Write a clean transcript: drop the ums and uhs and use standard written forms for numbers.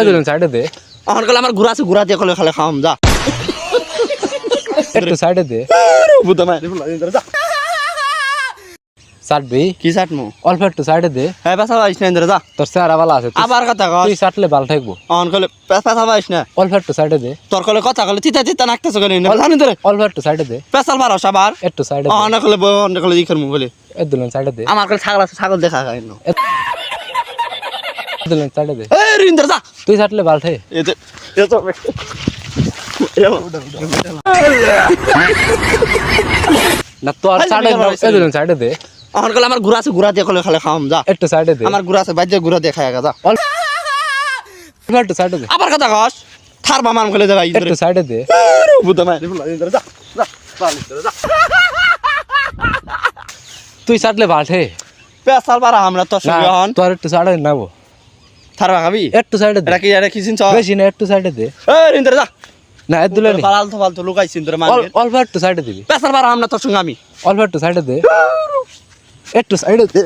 এদিন সাইডে দে আমার কলে আমার ঘুরা আছে ঘুরা দিয়ে কলে খালে খাওয়াম যা একটু সাইডে দে বুঝতে মারি যা সাটবি কি সাটমু অল্প একটু সাইডে দে হ্যাঁ পেশা পাইস না ইন্দ্র যা তোর চেহারা ভালো আছে আবার কথা কস তুই সাটলে ভালো থাকবো আমার কলে পেশা পাইস না অল্প একটু সাইডে দে তোর কলে কথা কলে চিতা চিতা নাকতেছ কেন জানি তোরে অল্প একটু সাইডে দে পেশাল পারস আবার একটু সাইডে দে অন্য কলে ই করমু বলে এদিন সাইডে দে আমার কলে ছাগল আছে ছাগল দেখা খাই না এদিন সাইডে দে এই ইন্দ্র যা তুই সাটলে ভালো থাক এতে এতো না তোর সাইডে এদিন সাইডে দে আমার কলে আমার ঘুরা আছে ঘুরা দিয়ে কলে খালে খাওয়াম যা একটু সাইডে দে আমার ঘুরা আছে বাইরে ঘুরা দিয়ে খাই যা অল্প একটু সাইডে দে আবার কথা কস থার বামান কলে যাই একটু সাইডে দে বুঝতে মারি যা যা যা তুই সাটলে ভালো থাক পেশাল পারা আমরা তোর সঙ্গে হন তোর একটু সাইডে নাবো থার খাবি একটু সাইডে দে এটা কি চিনছ বেশি না একটু সাইডে দে এই ইন্দ্র যা না এদিন ফালতু ফালতু লুকাইছি ইন্দ্র মানে অল্প একটু সাইডে দিবি পেশাল পারা আমরা তোর সঙ্গে আমি অল্প একটু সাইডে দে একটু সাইডে দে